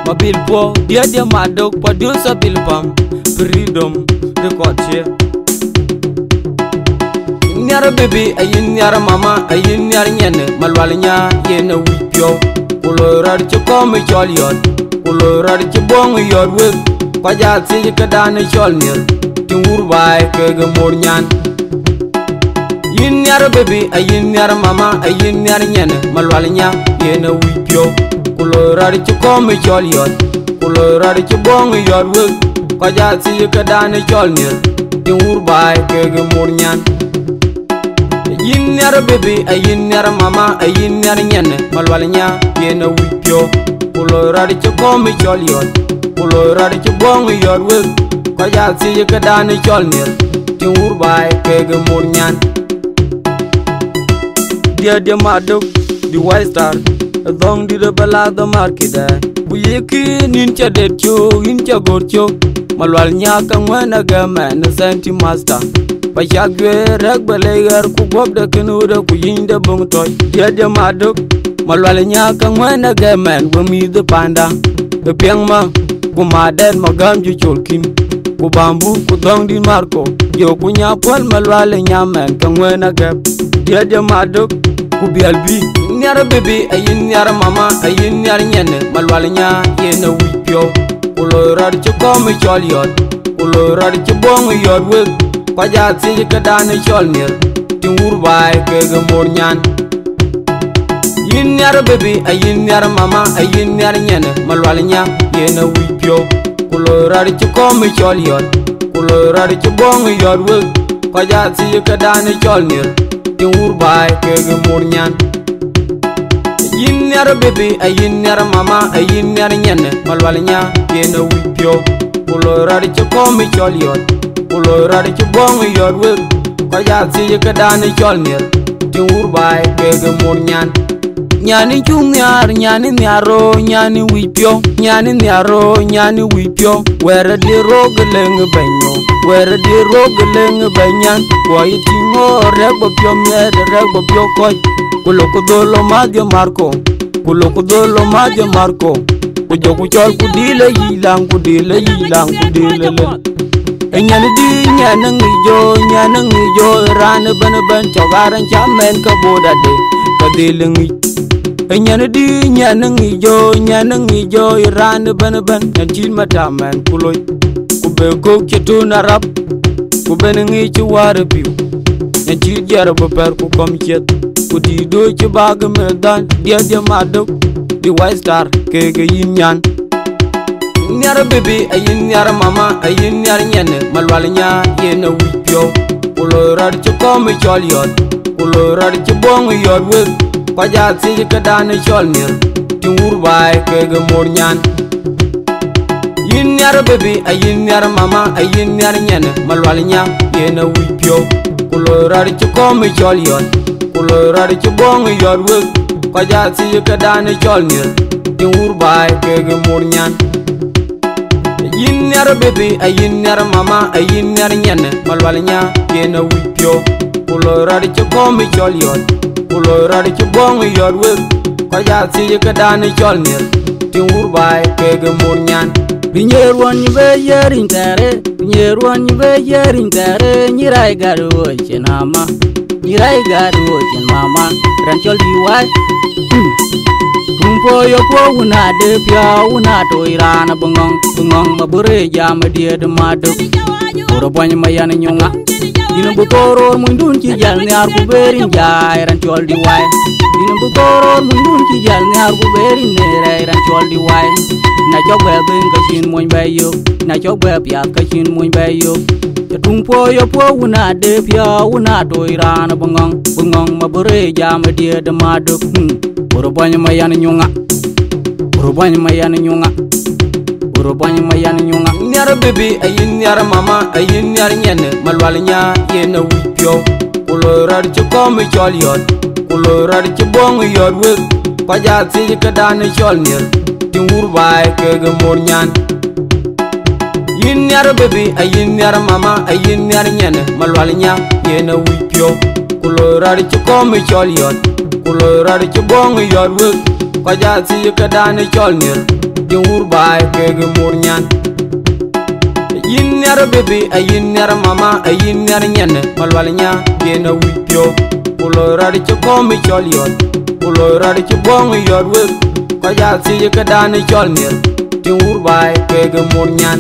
ma bilbo dia madok producer bilbam freedom record here. Nyara baby ayin nyara mama ayin nyara nyene malwalnya yena wipyo kulorar ci kom chol yot kulorar ci bong yot we kwaja ti ka dan chol nir tingur bay ke ga mornyan. Yin nyara baby ayin nyara mama ayin nyara nyene malwalnya yena wipyo kulorar ci kom chol yot kulorar ci bong yot we kwaja ti ka dan chol nir tingur bay ke ga mornyan. Yin nyara baby ayin nyara mama ayin nyara nyene malwalnya yena wipyo kulorar ci kom chol yot kulorar ci bong yot we kwaja ti ka dan chol nir tingur bay ke ga mornyan. Dia madok di white star dong di bala the market bu yeki nin cha det cho in cha gor cho malwalnya kan wana ga man santi master ba jagwe rag balegar ku gob da kenu da ku yin da bong toy. Dia madok malwalnya kan wana ga man bu mi the panda the piang ma ku maden magam ju cholkin ku bambu ku dong di marco yo ku nya pol malwalnya man kan wana ga. Dia madok ku bialbi nyara baby ayin nyara mama ayin nyara nyene malwalnya yena wipyo kulorar ci kom chol yot kulorar ci bong yot we kwaja ti ka dan chol nir tingur bay ke ga mornyan. Yin nyara baby ayin nyara mama ayin nyara nyene malwalnya yena wipyo kulorar ci kom chol yot kulorar ci bong yot we kwaja ti ka dan chol nir tingur bay ke ga mornyan. Yin nyara baby ayin nyara mama ayin nyara nyene malwalnya yena wipyo kulorar ci kom chol yot kulorar ci bong yot we kwaja ti ka dan chol nir tingur bay ke ga mornyan. Nyani chung nyani nyaro nyani wipyo nyani nyaro nyani wipyo wera di rogeleng banyo wera di rogeleng banyan boy tingo rego pyo mer rego pyo koy kulokudolo madyo marco kulokudolo madyo marco kujo kuchol kudile yilang kudile le nyani di nyani ngijo ran ban chogaran chamen ka boda de kadile ngi. Nyana di nyana ngijo iran ban nanjin mataman kuloy kube ko keto na rap kube ngi ci war biu nanji jar ba per ku kom chet ku di do ci bag medan dia madok di white star ke ga yin nyan. Nyara baby ayin nyara mama ayin nyara nyene malwalnya yena wipyo kulorar ci kom chol yot kulorar ci bong yot we kwaja ti ka dan chol nir tingur bay ke ga mornyan. Yin nyara baby ayin nyara mama ayin nyara nyene malwalnya yena wipyo kulorar ci kom chol yot kulorar ci bong yot we kwaja ti ka dan chol nir tingur bay ke ga mornyan. Yin nyara baby ayin nyara mama ayin nyara nyene malwalnya yena wipyo kulorar ci kom chol yot kulorar ci bong yot we kwaja ti ka dan chol nir tingur bay ke ga mornyan. Binyerwan be yerin tare binyerwan be yerin tare nyirai garu chenama nyirai garu chen mama ran chol diwai kumpo yo po una de pya una to irana bungong mabure jam die de madu oro boy mayan nyunga dina bu toror mundun ci jal ñaar ku berin jaay ran chol diwai dina bu toror mundun ci jal ñaar ku berin ne ran chol diwai na jogbe ben ka chin moñ bayo na jogbe pya ka chin moñ bayo tung po yo po una de pya una to irana bungong mabure jam die de madu oro boy mayan nyunga oro boy mayan nyunga oro boy mayan nyunga. Nyara baby ayin nyara mama ayin nyara nyene malwalnya yena wipyo kulorar ci kom chol yot kulorar ci bong yot we kwaja ti ka dan chol nir tingur bay ke ga mornyan. Yin nyara baby ayin nyara mama ayin nyara nyene malwalnya yena wipyo kulorar ci kom chol yot kulorar ci bong yot we kwaja ti ka dan chol nir tin wur bai kege mur nyan yin ner bebe a yin ner mama a yin ner nyene malwal nya gena wipyo ulo radi ci komi chol yot ulo radi ci bong yot we ko ja si ka dan chol ner tin wur bai kege mur nyan